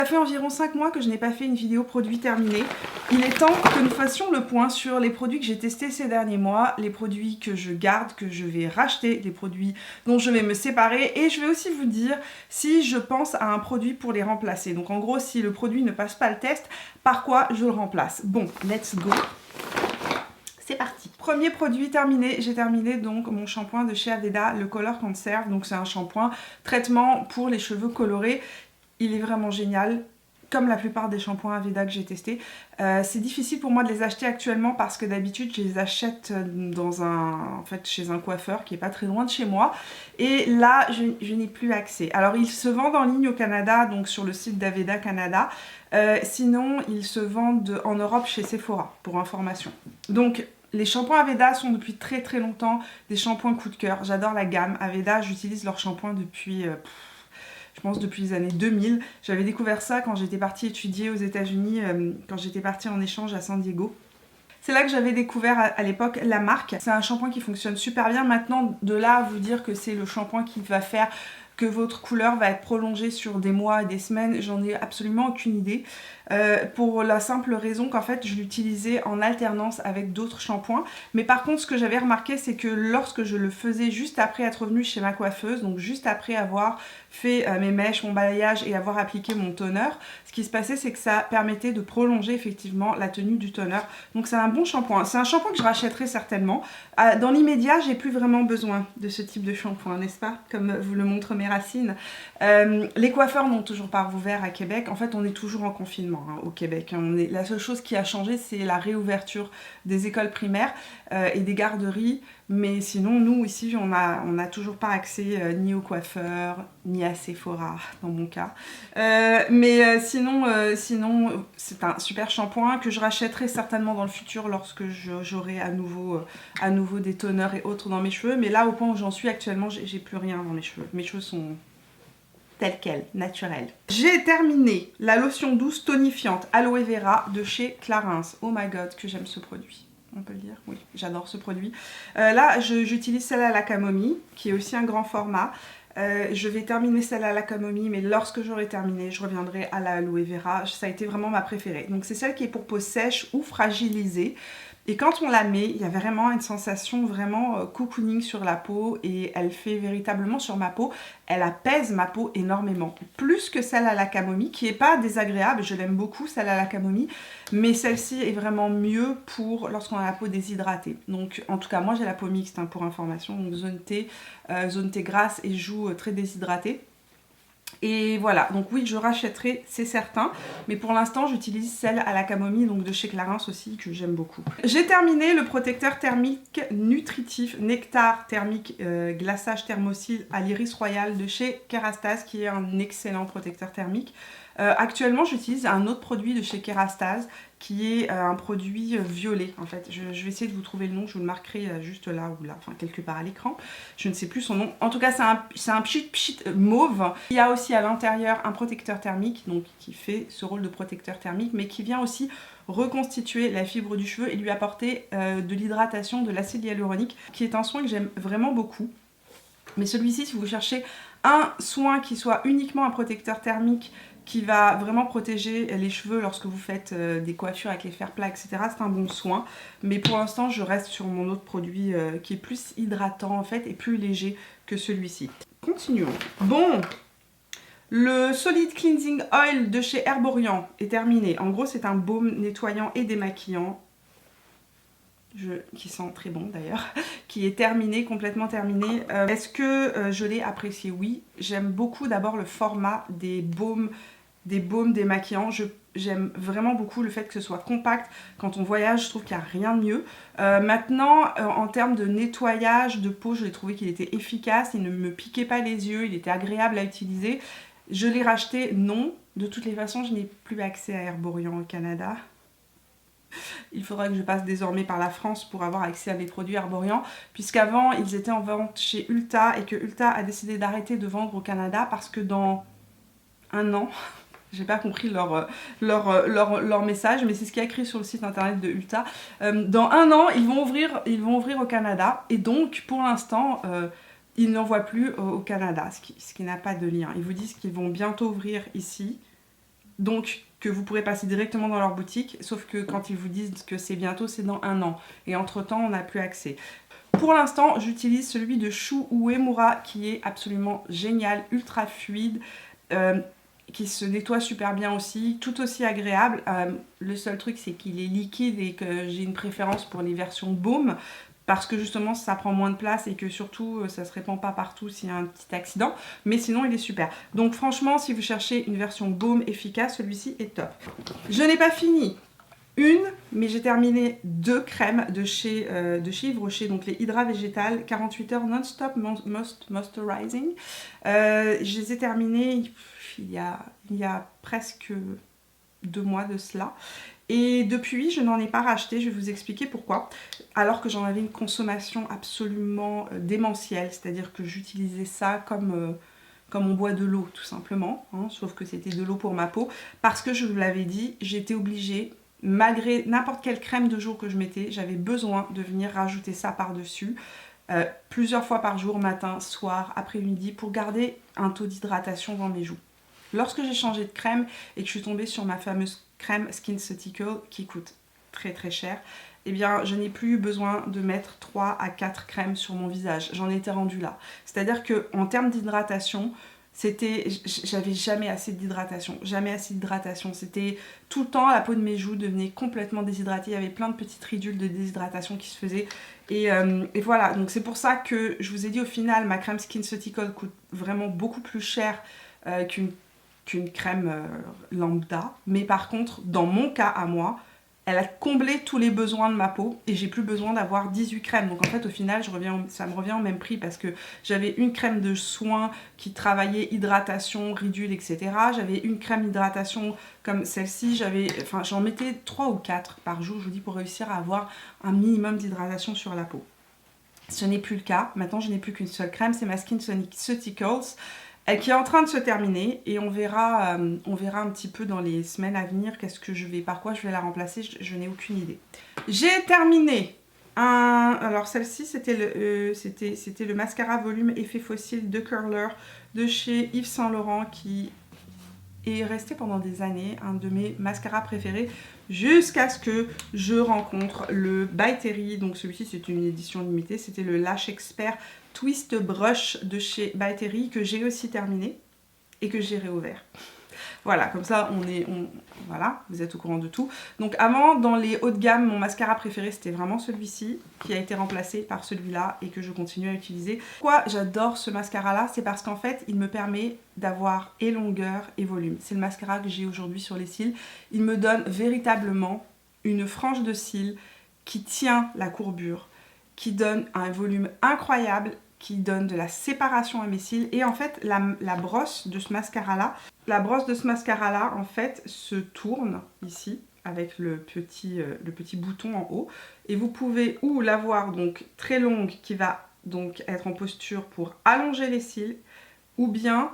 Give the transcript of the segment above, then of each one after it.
Ça fait environ 5 mois que je n'ai pas fait une vidéo produit terminée. Il est temps que nous fassions le point sur les produits que j'ai testés ces derniers mois, les produits que je garde, que je vais racheter, les produits dont je vais me séparer, et je vais aussi vous dire si je pense à un produit pour les remplacer. Donc en gros, si le produit ne passe pas le test, par quoi je le remplace. Bon, let's go. C'est parti. Premier produit terminé, j'ai terminé donc mon shampoing de chez Aveda, le Color Conserve. Donc c'est un shampoing traitement pour les cheveux colorés. Il est vraiment génial, comme la plupart des shampoings Aveda que j'ai testés. C'est difficile pour moi de les acheter actuellement parce que d'habitude je les achète chez un coiffeur qui est pas très loin de chez moi. Et là, je n'ai plus accès. Alors ils se vendent en ligne au Canada, donc sur le site d'Aveda Canada. Sinon, ils se vendent en Europe chez Sephora, pour information. Donc les shampoings Aveda sont depuis très très longtemps des shampoings coup de cœur. J'adore la gamme Aveda, j'utilise leurs shampoings depuis... je pense depuis les années 2000. J'avais découvert ça quand j'étais partie étudier aux États-Unis, quand j'étais partie en échange à San Diego. C'est là que j'avais découvert à l'époque la marque. C'est un shampoing qui fonctionne super bien. Maintenant, de là à vous dire que c'est le shampoing qui va faire que votre couleur va être prolongée sur des mois et des semaines, j'en ai absolument aucune idée. Pour la simple raison qu'en fait je l'utilisais en alternance avec d'autres shampoings. Mais par contre ce que j'avais remarqué, c'est que lorsque je le faisais juste après être venue chez ma coiffeuse, donc juste après avoir fait mes mèches, mon balayage et avoir appliqué mon toner, ce qui se passait c'est que ça permettait de prolonger effectivement la tenue du toner. Donc c'est un bon shampoing. C'est un shampoing que je rachèterai certainement. Dans l'immédiat, j'ai plus vraiment besoin de ce type de shampoing, n'est-ce pas? Comme vous le montrent mes racines. Les coiffeurs n'ont toujours pas rouvert à Québec. En fait, on est toujours en confinement au Québec. La seule chose qui a changé, c'est la réouverture des écoles primaires et des garderies. Mais sinon, nous, ici, on n'a toujours pas accès ni aux coiffeurs, ni à Sephora, dans mon cas. Sinon, c'est un super shampoing que je rachèterai certainement dans le futur lorsque j'aurai à nouveau des toners et autres dans mes cheveux. Mais là, au point où j'en suis actuellement, j'ai plus rien dans mes cheveux. Mes cheveux sont tels quels, naturels. J'ai terminé la lotion douce tonifiante Aloe Vera de chez Clarins. Oh my god, que j'aime ce produit. On peut le dire? Oui, j'adore ce produit. Là, j'utilise celle à la camomille, qui est aussi un grand format. Je vais terminer celle à la camomille, mais lorsque j'aurai terminé, je reviendrai à la aloe vera. Ça a été vraiment ma préférée. Donc c'est celle qui est pour peau sèche ou fragilisée. Et quand on la met, il y a vraiment une sensation vraiment cocooning sur la peau et elle fait véritablement sur ma peau, elle apaise ma peau énormément. Plus que celle à la camomille qui n'est pas désagréable, je l'aime beaucoup celle à la camomille, mais celle-ci est vraiment mieux pour lorsqu'on a la peau déshydratée. Donc en tout cas moi j'ai la peau mixte pour information, donc zone T grasse et joues très déshydratées. Et voilà, donc oui, je rachèterai, c'est certain. Mais pour l'instant, j'utilise celle à la camomille, donc de chez Clarins aussi, que j'aime beaucoup. J'ai terminé le protecteur thermique nutritif Nectar thermique glaçage thermocyle à l'iris royal de chez Kerastase, qui est un excellent protecteur thermique. Actuellement, j'utilise un autre produit de chez Kerastase, qui est un produit violet en fait. Je vais essayer de vous trouver le nom, je vous le marquerai juste là ou là, enfin quelque part à l'écran. Je ne sais plus son nom. En tout cas, c'est un pchit mauve. Il y a aussi à l'intérieur un protecteur thermique, donc qui fait ce rôle de protecteur thermique, mais qui vient aussi reconstituer la fibre du cheveu et lui apporter de l'hydratation, de l'acide hyaluronique, qui est un soin que j'aime vraiment beaucoup. Mais celui-ci, si vous cherchez un soin qui soit uniquement un protecteur thermique, qui va vraiment protéger les cheveux lorsque vous faites des coiffures avec les fers plats, etc. C'est un bon soin. Mais pour l'instant, je reste sur mon autre produit qui est plus hydratant en fait et plus léger que celui-ci. Continuons. Bon, le Solid Cleansing Oil de chez Herborian est terminé. En gros, c'est un baume nettoyant et démaquillant. Qui sent très bon d'ailleurs, qui est terminé, complètement terminé. Est-ce que je l'ai apprécié? Oui, j'aime beaucoup d'abord le format des baumes démaquillants. J'aime vraiment beaucoup le fait que ce soit compact. Quand on voyage, je trouve qu'il n'y a rien de mieux. Maintenant, en termes de nettoyage de peau, je l'ai trouvé qu'il était efficace, il ne me piquait pas les yeux, il était agréable à utiliser. Je l'ai racheté, non. De toutes les façons, je n'ai plus accès à Herborian au Canada. Il faudra que je passe désormais par la France pour avoir accès à mes produits Herborian, puisqu'avant ils étaient en vente chez Ulta et que Ulta a décidé d'arrêter de vendre au Canada parce que dans un an, j'ai pas compris leur message, mais c'est ce qui est écrit sur le site internet de Ulta. Dans un an, ils vont ouvrir au Canada et donc pour l'instant, ils n'en voient plus au Canada, ce qui n'a pas de lien. Ils vous disent qu'ils vont bientôt ouvrir ici. donc que vous pourrez passer directement dans leur boutique, sauf que quand ils vous disent que c'est bientôt, c'est dans 1 an. Et entre-temps, on n'a plus accès. Pour l'instant, j'utilise celui de Shu Uemura qui est absolument génial, ultra fluide, qui se nettoie super bien aussi, tout aussi agréable. Le seul truc, c'est qu'il est liquide et que j'ai une préférence pour les versions baume, parce que justement ça prend moins de place et que surtout ça se répand pas partout s'il y a un petit accident, mais sinon il est super. Donc franchement, si vous cherchez une version baume efficace, celui-ci est top. Je n'ai pas fini mais j'ai terminé 2 crèmes de chez Yves Rocher, donc les Hydra Végétales 48 heures non-stop moisturizing. Je les ai terminées il y a presque 2 mois de cela. Et depuis, je n'en ai pas racheté, je vais vous expliquer pourquoi. Alors que j'en avais une consommation absolument démentielle, c'est-à-dire que j'utilisais ça comme on boit de l'eau tout simplement, hein, sauf que c'était de l'eau pour ma peau, parce que je vous l'avais dit, j'étais obligée, malgré n'importe quelle crème de jour que je mettais, j'avais besoin de venir rajouter ça par-dessus, plusieurs fois par jour, matin, soir, après-midi, pour garder un taux d'hydratation dans mes joues. Lorsque j'ai changé de crème et que je suis tombée sur ma fameuse crème SkinCeutical qui coûte très très cher, eh bien je n'ai plus eu besoin de mettre 3 à 4 crèmes sur mon visage. J'en étais rendue là. C'est-à-dire qu'en termes d'hydratation, j'avais jamais assez d'hydratation. Jamais assez d'hydratation. C'était tout le temps, la peau de mes joues devenait complètement déshydratée. Il y avait plein de petites ridules de déshydratation qui se faisaient. Et voilà, donc c'est pour ça que je vous ai dit au final, ma crème SkinCeutical coûte vraiment beaucoup plus cher qu'une crème lambda, mais par contre dans mon cas à moi, elle a comblé tous les besoins de ma peau et j'ai plus besoin d'avoir 18 crèmes. Donc en fait au final ça me revient au même prix, parce que j'avais une crème de soin qui travaillait hydratation, ridule, etc. J'avais une crème hydratation comme celle-ci, j'en mettais 3 ou 4 par jour, je vous dis, pour réussir à avoir un minimum d'hydratation sur la peau. Ce n'est plus le cas. Maintenant je n'ai plus qu'une seule crème, c'est ma SkinCeuticals, qui est en train de se terminer, et on verra un petit peu dans les semaines à venir par quoi je vais la remplacer, je n'ai aucune idée. J'ai terminé alors celle-ci c'était le mascara volume effet fossile de Curler de chez Yves Saint Laurent, qui est resté pendant des années un de mes mascaras préférés, jusqu'à ce que je rencontre le By Terry. Donc celui-ci c'est une édition limitée, c'était le Lash Expert Twist Brush de chez By Terry, que j'ai aussi terminé et que j'ai réouvert. Voilà, comme ça voilà, vous êtes au courant de tout. Donc avant, dans les hauts de gamme, mon mascara préféré c'était vraiment celui-ci, qui a été remplacé par celui-là et que je continue à utiliser. Pourquoi j'adore ce mascara là? C'est parce qu'en fait il me permet d'avoir et longueur et volume. C'est le mascara que j'ai aujourd'hui sur les cils. Il me donne véritablement une frange de cils qui tient la courbure, qui donne un volume incroyable, qui donne de la séparation à mes cils. Et en fait la brosse de ce mascara là, en fait se tourne ici avec le petit bouton en haut, et vous pouvez ou l'avoir donc très longue, qui va donc être en posture pour allonger les cils, ou bien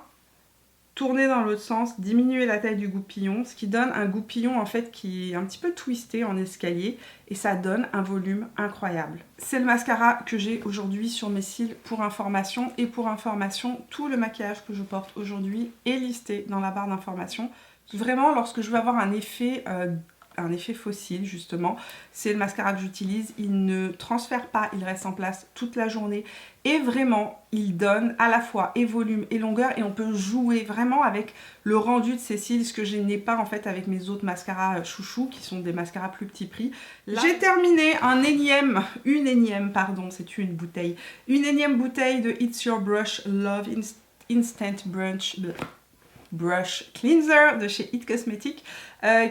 tourner dans l'autre sens, diminuer la taille du goupillon, ce qui donne un goupillon en fait qui est un petit peu twisté en escalier, et ça donne un volume incroyable. C'est le mascara que j'ai aujourd'hui sur mes cils pour information, et pour information, tout le maquillage que je porte aujourd'hui est listé dans la barre d'information. Vraiment, lorsque je veux avoir un effet fossile justement, c'est le mascara que j'utilise. Il ne transfère pas, il reste en place toute la journée, et vraiment il donne à la fois et volume et longueur, et on peut jouer vraiment avec le rendu de ces cils, ce que je n'ai pas en fait avec mes autres mascaras chouchou, qui sont des mascaras plus petit prix. J'ai terminé une énième bouteille de It's Your Brush Love Instant Brush Cleanser de chez It Cosmetics,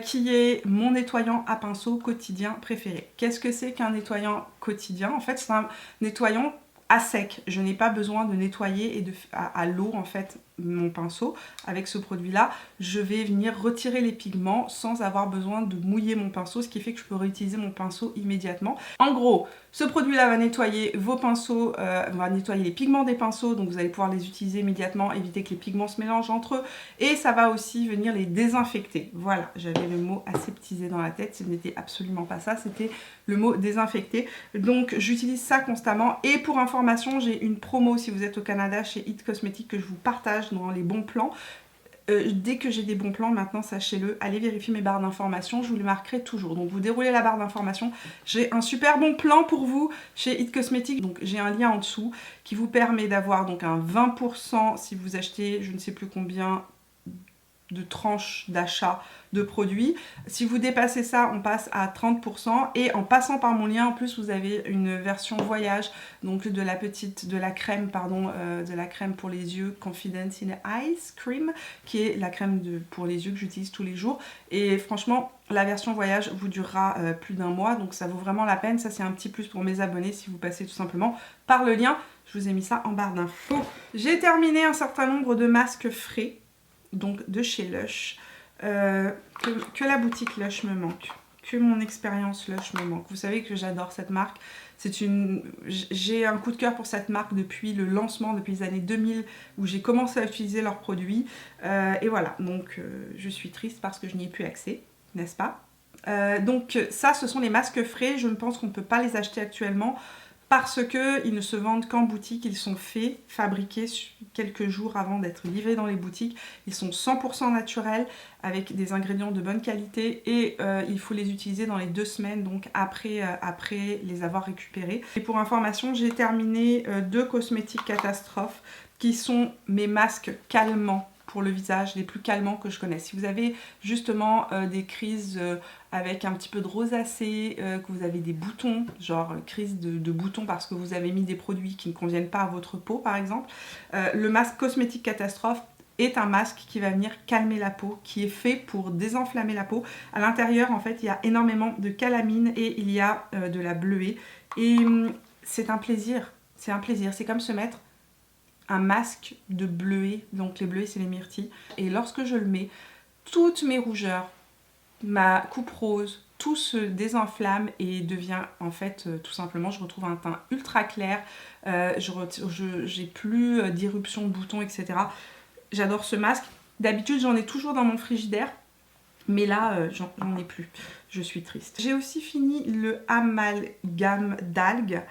qui est mon nettoyant à pinceau quotidien préféré. Qu'est-ce que c'est qu'un nettoyant quotidien? En fait, c'est un nettoyant à sec. Je n'ai pas besoin de nettoyer à l'eau en fait mon pinceau. Avec ce produit là, je vais venir retirer les pigments sans avoir besoin de mouiller mon pinceau, ce qui fait que je peux réutiliser mon pinceau immédiatement. En gros, ce produit là va nettoyer vos pinceaux, va nettoyer les pigments des pinceaux, donc vous allez pouvoir les utiliser immédiatement, éviter que les pigments se mélangent entre eux, et ça va aussi venir les désinfecter. Voilà, j'avais le mot aseptisé dans la tête, ce n'était absolument pas ça, c'était le mot désinfecter. Donc j'utilise ça constamment, et pour information, j'ai une promo si vous êtes au Canada chez It Cosmetics que je vous partage dans les bons plans. Dès que j'ai des bons plans, maintenant sachez-le, allez vérifier mes barres d'informations, je vous les marquerai toujours. Donc vous déroulez la barre d'informations, j'ai un super bon plan pour vous chez It Cosmetics, donc j'ai un lien en dessous qui vous permet d'avoir donc un 20% si vous achetez je ne sais plus combien de tranches d'achat de produits. Si vous dépassez ça, on passe à 30% et en passant par mon lien, en plus vous avez une version voyage, donc de la crème pour les yeux Confidence in Eyes Cream, qui est la crème pour les yeux que j'utilise tous les jours. Et franchement, la version voyage vous durera plus d'un mois, donc ça vaut vraiment la peine. Ça c'est un petit plus pour mes abonnés si vous passez tout simplement par le lien. Je vous ai mis ça en barre d'infos. J'ai terminé un certain nombre de masques frais, donc de chez Lush, que la boutique Lush me manque, que mon expérience Lush me manque. Vous savez que j'adore cette marque, j'ai un coup de cœur pour cette marque depuis le lancement, depuis les années 2000 où j'ai commencé à utiliser leurs produits, et voilà, donc je suis triste parce que je n'y ai plus accès, n'est-ce pas? Donc ça, ce sont les masques frais, je ne pense qu'on ne peut pas les acheter actuellement, parce qu'ils ne se vendent qu'en boutique, ils sont fabriqués quelques jours avant d'être livrés dans les boutiques. Ils sont 100% naturels, avec des ingrédients de bonne qualité et il faut les utiliser dans les 2 semaines, donc après les avoir récupérés. Et pour information, j'ai terminé 2 cosmétiques catastrophes qui sont mes masques calmants pour le visage, les plus calmants que je connaisse. Si vous avez justement des crises avec un petit peu de rosacée, que vous avez des boutons, genre crise de boutons parce que vous avez mis des produits qui ne conviennent pas à votre peau par exemple, le masque cosmétique catastrophe est un masque qui va venir calmer la peau, qui est fait pour désenflammer la peau. À l'intérieur, en fait, il y a énormément de calamine et il y a de la bleuée. Et c'est un plaisir, c'est un plaisir. C'est comme se mettre un masque de bleuée, donc les bleuets c'est les myrtilles, et lorsque je le mets, toutes mes rougeurs, ma coupe rose, tout se désenflamme et devient en fait tout simplement, je retrouve un teint ultra clair, j'ai plus d'irruption de boutons, etc. J'adore ce masque, d'habitude j'en ai toujours dans mon frigidaire, mais là j'en ai plus, je suis triste. J'ai aussi fini le amalgame d'algues,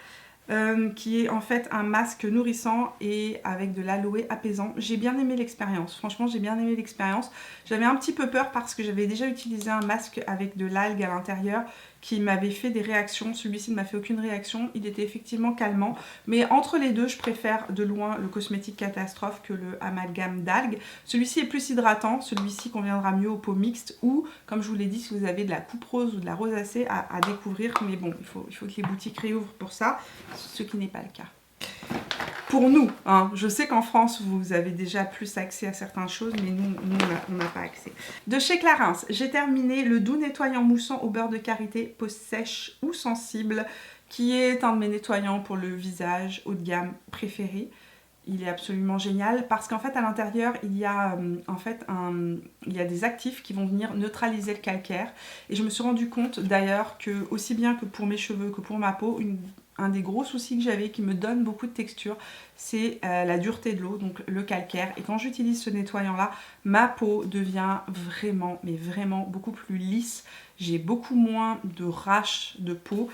qui est en fait un masque nourrissant et avec de l'aloe apaisant. J'ai bien aimé l'expérience, franchement j'ai bien aimé l'expérience. J'avais un petit peu peur parce que j'avais déjà utilisé un masque avec de l'algue à l'intérieur qui m'avait fait des réactions. Celui-ci ne m'a fait aucune réaction, il était effectivement calmant. Mais entre les deux, je préfère de loin le cosmétique catastrophe que le amalgame d'algues. Celui-ci est plus hydratant, celui-ci conviendra mieux aux peaux mixtes ou, comme je vous l'ai dit, si vous avez de la coupe rose ou de la rosacée à découvrir. Mais bon, il faut que les boutiques réouvrent pour ça, ce qui n'est pas le cas. Pour nous, hein, je sais qu'en France, vous avez déjà plus accès à certaines choses, mais nous on n'a pas accès. De chez Clarins, j'ai terminé le doux nettoyant moussant au beurre de karité, peau sèche ou sensible, qui est un de mes nettoyants pour le visage haut de gamme préféré. Il est absolument génial parce qu'en fait à l'intérieur il y a des actifs qui vont venir neutraliser le calcaire, et je me suis rendu compte d'ailleurs que aussi bien que pour mes cheveux que pour ma peau, un des gros soucis que j'avais qui me donne beaucoup de texture, c'est la dureté de l'eau, donc le calcaire. Et quand j'utilise ce nettoyant là, ma peau devient vraiment, mais vraiment beaucoup plus lisse. J'ai beaucoup moins de raches de peau.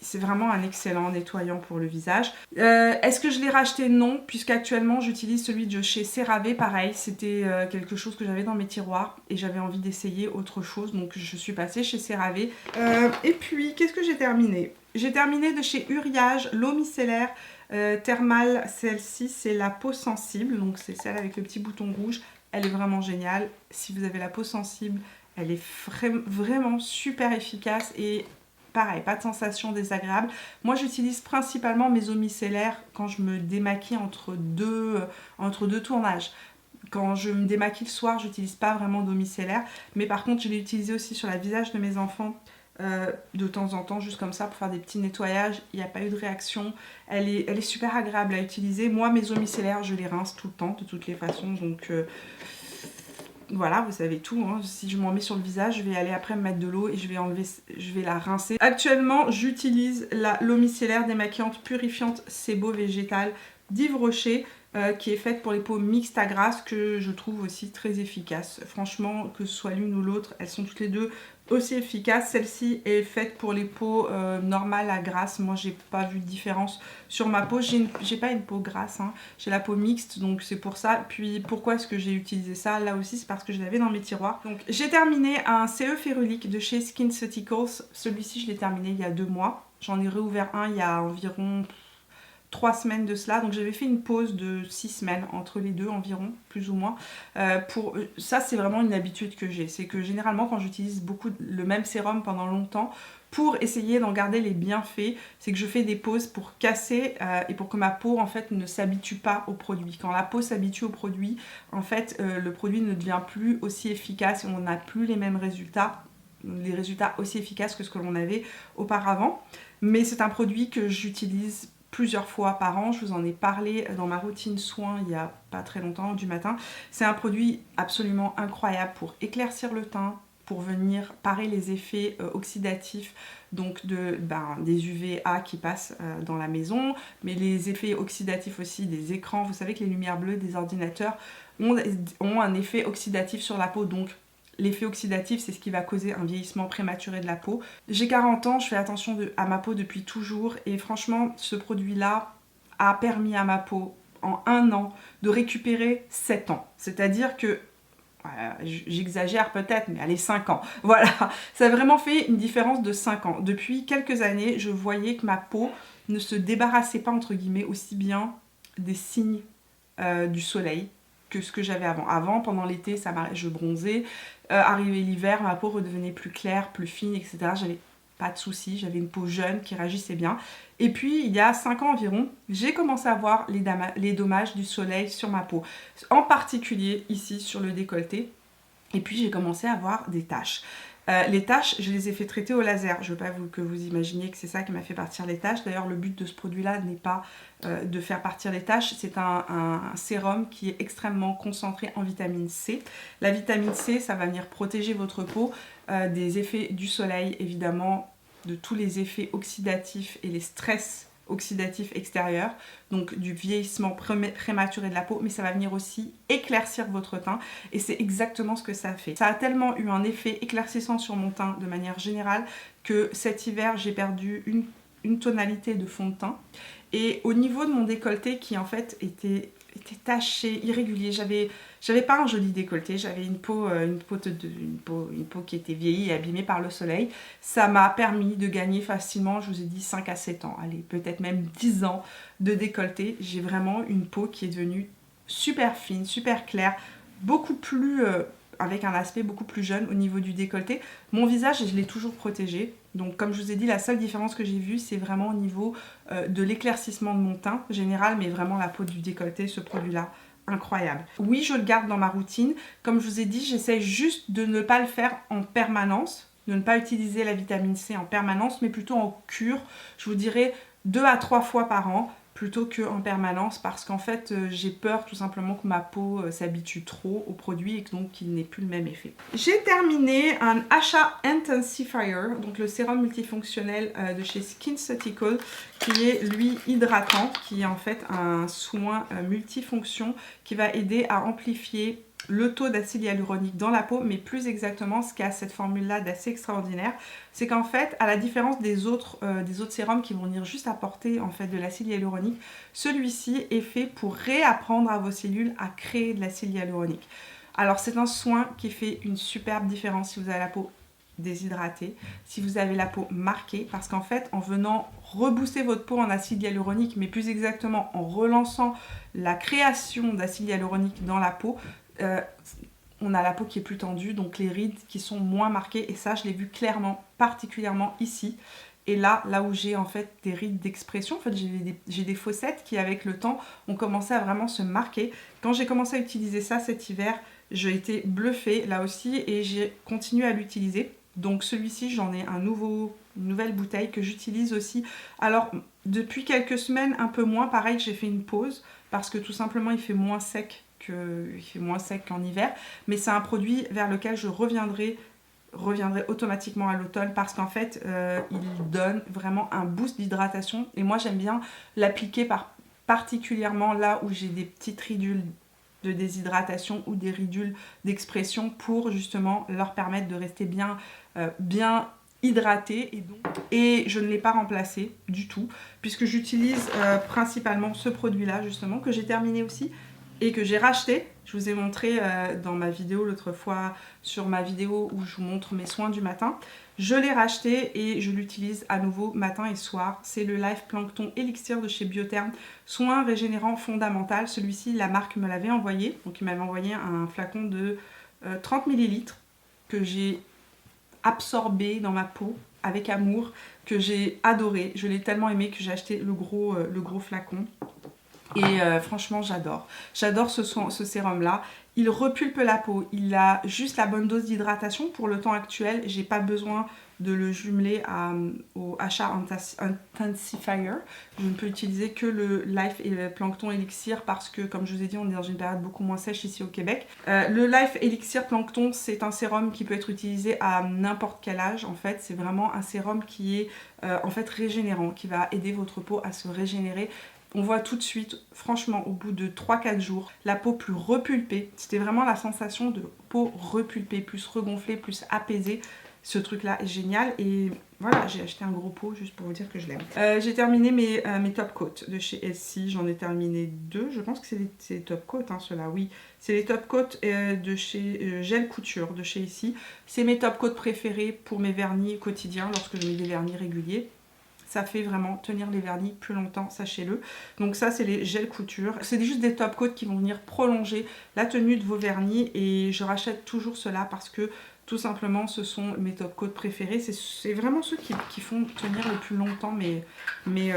C'est vraiment un excellent nettoyant pour le visage. Est-ce que je l'ai racheté? Non, puisqu'actuellement j'utilise celui de chez CeraVe. Pareil, c'était quelque chose que j'avais dans mes tiroirs et j'avais envie d'essayer autre chose. Donc je suis passée chez CeraVe. Et puis, qu'est-ce que j'ai terminé? J'ai terminé de chez Uriage l'eau micellaire thermale. Celle-ci, c'est la peau sensible. Donc c'est celle avec le petit bouton rouge. Elle est vraiment géniale. Si vous avez la peau sensible, elle est vraiment super efficace et pareil, pas de sensation désagréable. Moi j'utilise principalement mes eaux micellaires quand je me démaquille entre deux tournages. Quand je me démaquille le soir, j'utilise pas vraiment d'eau micellaire, mais par contre je l'ai utilisé aussi sur le visage de mes enfants de temps en temps, juste comme ça pour faire des petits nettoyages. Il n'y a pas eu de réaction, elle est super agréable à utiliser. Moi mes eaux micellaires je les rince tout le temps de toutes les façons, donc voilà, vous savez tout, hein. Si je m'en mets sur le visage, je vais aller après me mettre de l'eau et je vais la rincer. Actuellement, j'utilise l'eau micellaire démaquillante purifiante Sebo végétale d'Yves Rocher. qui est faite pour les peaux mixtes à grasses, que je trouve aussi très efficace. Franchement, que ce soit l'une ou l'autre, elles sont toutes les deux aussi efficaces. Celle-ci est faite pour les peaux normales à grasses. Moi, j'ai pas vu de différence sur ma peau. J'ai pas une peau grasse, hein. J'ai la peau mixte, donc c'est pour ça. Puis pourquoi est-ce que j'ai utilisé ça? Là aussi, c'est parce que je l'avais dans mes tiroirs. Donc j'ai terminé un CE Férulique de chez SkinCeuticals. Celui-ci, je l'ai terminé il y a 2 mois. J'en ai réouvert un il y a environ 3 semaines de cela, donc j'avais fait une pause de 6 semaines entre les deux environ, plus ou moins. Ça, c'est vraiment une habitude que j'ai, c'est que généralement quand j'utilise beaucoup le même sérum pendant longtemps, pour essayer d'en garder les bienfaits, c'est que je fais des pauses pour casser et pour que ma peau en fait ne s'habitue pas au produit. Quand la peau s'habitue au produit, en fait le produit ne devient plus aussi efficace et on n'a plus les mêmes résultats, les résultats aussi efficaces que ce que l'on avait auparavant. Mais c'est un produit que j'utilise plusieurs fois par an. Je vous en ai parlé dans ma routine soins il y a pas très longtemps, du matin. C'est un produit absolument incroyable pour éclaircir le teint, pour venir parer les effets oxydatifs donc des UVA qui passent dans la maison, mais les effets oxydatifs aussi des écrans. Vous savez que les lumières bleues des ordinateurs ont un effet oxydatif sur la peau, donc l'effet oxydatif, c'est ce qui va causer un vieillissement prématuré de la peau. J'ai 40 ans, je fais attention à ma peau depuis toujours et franchement, ce produit-là a permis à ma peau, en 1 an, de récupérer 7 ans. C'est-à-dire que, j'exagère peut-être, mais allez, 5 ans. Voilà, ça a vraiment fait une différence de 5 ans. Depuis quelques années, je voyais que ma peau ne se débarrassait pas, entre guillemets, aussi bien des signes du soleil que ce que j'avais avant. Avant, pendant l'été, je bronzais. Arrivé l'hiver, ma peau redevenait plus claire, plus fine, etc. J'avais pas de soucis, j'avais une peau jeune qui réagissait bien. Et puis, il y a 5 ans environ, j'ai commencé à voir les dommages du soleil sur ma peau. En particulier ici, sur le décolleté. Et puis, j'ai commencé à voir des taches. Les taches, je les ai fait traiter au laser. Je ne veux pas que vous imaginiez que c'est ça qui m'a fait partir les taches. D'ailleurs, le but de ce produit-là n'est pas de faire partir les taches. C'est un sérum qui est extrêmement concentré en vitamine C. La vitamine C, ça va venir protéger votre peau des effets du soleil, évidemment, de tous les effets oxydatifs et les stress oxydatif extérieur, donc du vieillissement prématuré de la peau, mais ça va venir aussi éclaircir votre teint et c'est exactement ce que ça fait. Ça a tellement eu un effet éclaircissant sur mon teint de manière générale que cet hiver j'ai perdu une tonalité de fond de teint et au niveau de mon décolleté qui en fait était taché, irrégulier, j'avais pas un joli décolleté, j'avais une peau qui était vieillie et abîmée par le soleil. Ça m'a permis de gagner facilement, je vous ai dit 5 à 7 ans, allez, peut-être même 10 ans de décolleté. J'ai vraiment une peau qui est devenue super fine, super claire, beaucoup plus avec un aspect beaucoup plus jeune au niveau du décolleté. Mon visage, je l'ai toujours protégé. Donc comme je vous ai dit, la seule différence que j'ai vue, c'est vraiment au niveau de l'éclaircissement de mon teint général, mais vraiment la peau du décolleté, ce produit-là, incroyable. Oui, je le garde dans ma routine. Comme je vous ai dit, j'essaie juste de ne pas le faire en permanence, de ne pas utiliser la vitamine C en permanence, mais plutôt en cure. Je vous dirais 2 à 3 fois par an, plutôt qu'en permanence parce qu'en fait j'ai peur tout simplement que ma peau s'habitue trop au produit et que donc qu'il n'ait plus le même effet. J'ai terminé un HA Intensifier, donc le sérum multifonctionnel de chez SkinCeuticals qui est lui hydratant, qui est en fait un soin multifonction qui va aider à amplifier le taux d'acide hyaluronique dans la peau, mais plus exactement ce qu'a cette formule-là d'assez extraordinaire, c'est qu'en fait, à la différence des autres sérums qui vont venir juste apporter en fait de l'acide hyaluronique, celui-ci est fait pour réapprendre à vos cellules à créer de l'acide hyaluronique. Alors c'est un soin qui fait une superbe différence si vous avez la peau déshydratée, si vous avez la peau marquée, parce qu'en fait, en venant rebooster votre peau en acide hyaluronique, mais plus exactement en relançant la création d'acide hyaluronique dans la peau, on a la peau qui est plus tendue, donc les rides qui sont moins marquées, et ça je l'ai vu clairement, particulièrement ici. Et là où j'ai en fait des rides d'expression, en fait j'ai des fossettes qui avec le temps ont commencé à vraiment se marquer. Quand j'ai commencé à utiliser ça cet hiver, j'ai été bluffée là aussi et j'ai continué à l'utiliser. Donc celui-ci, j'en ai une nouvelle bouteille que j'utilise aussi. Alors depuis quelques semaines, un peu moins, pareil, j'ai fait une pause parce que tout simplement il fait moins sec qu'en hiver, mais c'est un produit vers lequel je reviendrai automatiquement à l'automne parce qu'en fait il donne vraiment un boost d'hydratation et moi j'aime bien l'appliquer par particulièrement là où j'ai des petites ridules de déshydratation ou des ridules d'expression pour justement leur permettre de rester bien, bien hydratés. Et je ne l'ai pas remplacé du tout puisque j'utilise principalement ce produit-là justement que j'ai terminé aussi et que j'ai racheté. Je vous ai montré dans ma vidéo l'autre fois, sur ma vidéo où je vous montre mes soins du matin. Je l'ai racheté et je l'utilise à nouveau matin et soir. C'est le Life Plankton Elixir de chez Biotherm, soin régénérant fondamental. Celui-ci, la marque me l'avait envoyé. Donc il m'avait envoyé un flacon de 30 ml que j'ai absorbé dans ma peau avec amour, que j'ai adoré. Je l'ai tellement aimé que j'ai acheté le gros flacon. Et franchement, j'adore. J'adore ce sérum-là. Il repulpe la peau. Il a juste la bonne dose d'hydratation. Pour le temps actuel, j'ai pas besoin de le jumeler au HA Intensifier. Je ne peux utiliser que le Life Plankton Elixir parce que, comme je vous ai dit, on est dans une période beaucoup moins sèche ici au Québec. Le Life Elixir Plankton, c'est un sérum qui peut être utilisé à n'importe quel âge. En fait, c'est vraiment un sérum qui est en fait régénérant, qui va aider votre peau à se régénérer. On voit tout de suite, franchement, au bout de 3-4 jours, la peau plus repulpée. C'était vraiment la sensation de peau repulpée, plus regonflée, plus apaisée. Ce truc-là est génial. Et voilà, j'ai acheté un gros pot juste pour vous dire que je l'aime. J'ai terminé mes top coats de chez Essie. J'en ai terminé 2. Je pense que c'est les top coats, hein, ceux-là, oui. C'est les top coats de chez Gel Couture, de chez Essie. C'est mes top coats préférés pour mes vernis quotidiens, lorsque je mets des vernis réguliers. Ça fait vraiment tenir les vernis plus longtemps, sachez-le. Donc ça, c'est les gels couture. C'est juste des top coats qui vont venir prolonger la tenue de vos vernis. Et je rachète toujours cela parce que tout simplement, ce sont mes top coats préférés. C'est vraiment ceux qui font tenir le plus longtemps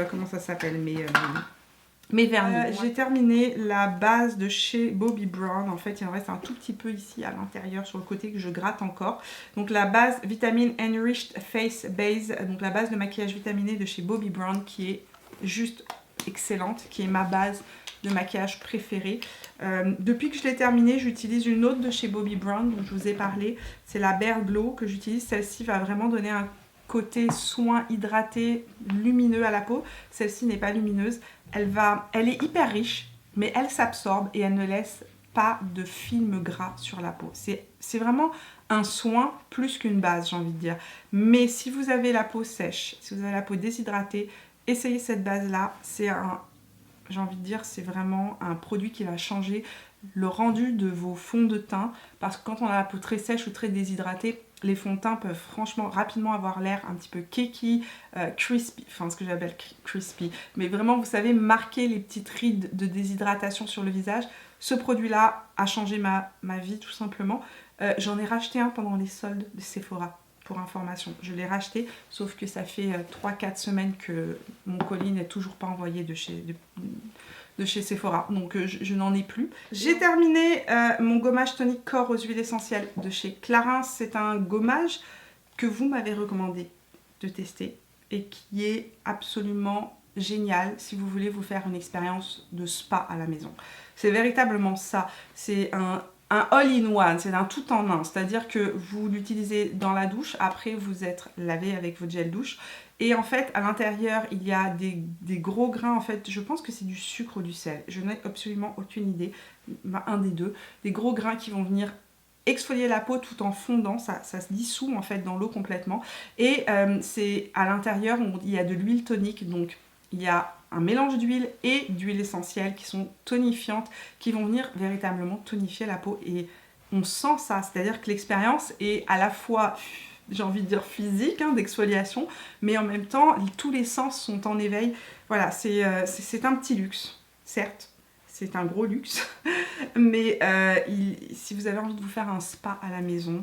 comment ça s'appelle, mes vernis. J'ai terminé la base de chez Bobbi Brown. En fait, il en reste un tout petit peu ici à l'intérieur sur le côté que je gratte encore. Donc la base Vitamin Enriched Face Base, donc la base de maquillage vitaminé de chez Bobbi Brown qui est juste excellente, qui est ma base de maquillage préférée. Depuis que je l'ai terminée, j'utilise une autre de chez Bobbi Brown dont je vous ai parlé. C'est la Bare Glow que j'utilise. Celle-ci va vraiment donner un côté soin hydraté, lumineux à la peau. Celle-ci n'est pas lumineuse. Elle est hyper riche, mais elle s'absorbe et elle ne laisse pas de film gras sur la peau. C'est vraiment un soin plus qu'une base, j'ai envie de dire. Mais si vous avez la peau sèche, si vous avez la peau déshydratée, essayez cette base-là. J'ai envie de dire, c'est vraiment un produit qui va changer le rendu de vos fonds de teint. Parce que quand on a la peau très sèche ou très déshydratée, les fonds de teint peuvent franchement rapidement avoir l'air un petit peu cakey, crispy, enfin ce que j'appelle crispy. Mais vraiment, vous savez, marquer les petites rides de déshydratation sur le visage. Ce produit-là a changé ma vie tout simplement. J'en ai racheté un pendant les soldes de Sephora. Pour information, je l'ai racheté, sauf que ça fait 3-4 semaines que mon colis n'est toujours pas envoyé de chez Sephora, donc je n'en ai plus. J'ai terminé mon gommage tonique corps aux huiles essentielles de chez Clarins. C'est un gommage que vous m'avez recommandé de tester et qui est absolument génial si vous voulez vous faire une expérience de spa à la maison. C'est véritablement ça, c'est un all-in-one, c'est un tout-en-un, c'est-à-dire que vous l'utilisez dans la douche, après vous êtes lavé avec votre gel douche, et en fait à l'intérieur il y a des gros grains, en fait je pense que c'est du sucre ou du sel, je n'ai absolument aucune idée, un des deux, des gros grains qui vont venir exfolier la peau tout en fondant, ça se dissout en fait dans l'eau complètement, et c'est à l'intérieur il y a de l'huile tonique, donc il y a un mélange d'huile et d'huile essentielle qui sont tonifiantes, qui vont venir véritablement tonifier la peau, et on sent ça, c'est-à-dire que l'expérience est à la fois, j'ai envie de dire physique, hein, d'exfoliation, mais en même temps tous les sens sont en éveil. Voilà, c'est un petit luxe, certes, c'est un gros luxe, mais si vous avez envie de vous faire un spa à la maison,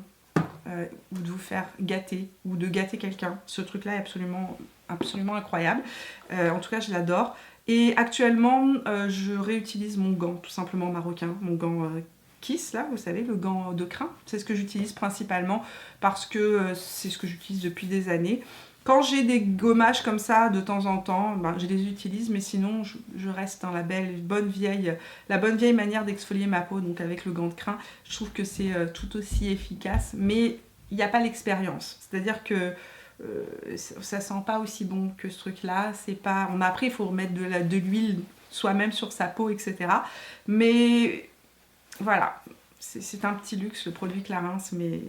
ou de vous faire gâter, ou de gâter quelqu'un, ce truc-là est absolument incroyable. En tout cas, je l'adore. Et actuellement, je réutilise mon gant, tout simplement marocain, mon gant Kiss, là, vous savez, le gant de crin. C'est ce que j'utilise principalement parce que c'est ce que j'utilise depuis des années. Quand j'ai des gommages comme ça, de temps en temps, je les utilise, mais sinon, je reste dans la bonne vieille manière d'exfolier ma peau, donc avec le gant de crin. Je trouve que c'est tout aussi efficace, mais il n'y a pas l'expérience. C'est-à-dire que ça sent pas aussi bon que ce truc-là. Après, il faut remettre de l'huile soi-même sur sa peau, etc. Mais voilà, c'est un petit luxe le produit Clarins, mais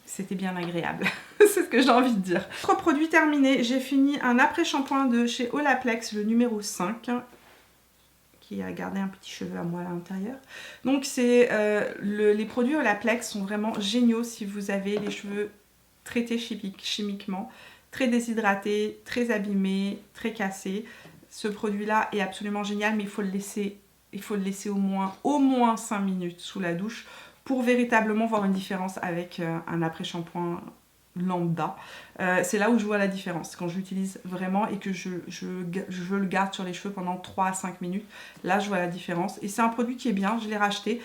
c'était bien agréable. C'est ce que j'ai envie de dire. Autre produit terminé, j'ai fini un après-shampoing de chez Olaplex, le numéro 5. Qui a gardé un petit cheveu à moi à l'intérieur. Donc c'est les produits Olaplex sont vraiment géniaux si vous avez les cheveux traités chimiquement, très déshydratés, très abîmés, très cassés. Ce produit-là est absolument génial, mais il faut le laisser au moins 5 minutes sous la douche pour véritablement voir une différence avec un après-shampoing lambda. C'est là où je vois la différence, quand je l'utilise vraiment et que je le garde sur les cheveux pendant 3 à 5 minutes. Là je vois la différence et c'est un produit qui est bien, je l'ai racheté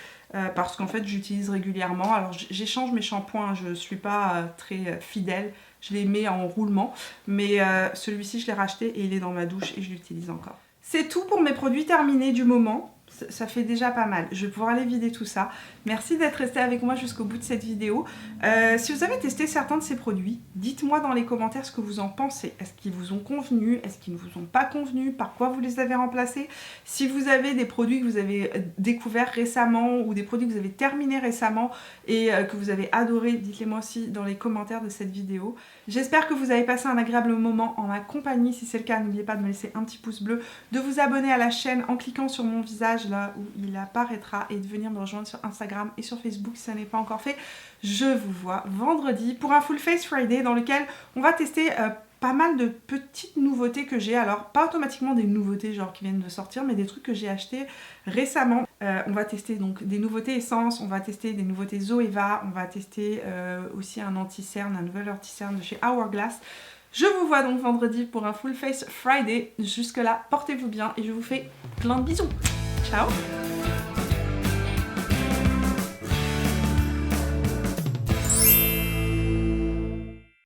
parce qu'en fait j'utilise régulièrement. Alors j'échange mes shampoings, je ne suis pas très fidèle, je les mets en roulement, mais celui-ci je l'ai racheté et il est dans ma douche et je l'utilise encore. C'est tout pour mes produits terminés du moment. Ça fait déjà pas mal. Je vais pouvoir aller vider tout ça. Merci d'être resté avec moi jusqu'au bout de cette vidéo. Si vous avez testé certains de ces produits, dites-moi dans les commentaires ce que vous en pensez. Est-ce qu'ils vous ont convenu? Est-ce qu'ils ne vous ont pas convenu? Par quoi vous les avez remplacés? Si vous avez des produits que vous avez découverts récemment ou des produits que vous avez terminés récemment et que vous avez adoré, dites-les moi aussi dans les commentaires de cette vidéo. J'espère que vous avez passé un agréable moment en ma compagnie. Si c'est le cas, n'oubliez pas de me laisser un petit pouce bleu, de vous abonner à la chaîne en cliquant sur mon visage là où il apparaîtra et de venir me rejoindre sur Instagram et sur Facebook si ça n'est pas encore fait. Je vous vois vendredi pour un Full Face Friday dans lequel on va tester pas mal de petites nouveautés que j'ai. Alors pas automatiquement des nouveautés genre qui viennent de sortir, mais des trucs que j'ai achetés récemment. On va tester donc des nouveautés Essence, on va tester des nouveautés Zoeva, on va tester aussi un anti-cerne, un nouvel anti-cerne de chez Hourglass. Je vous vois donc vendredi pour un Full Face Friday. Jusque là, portez-vous bien et je vous fais plein de bisous. Ciao!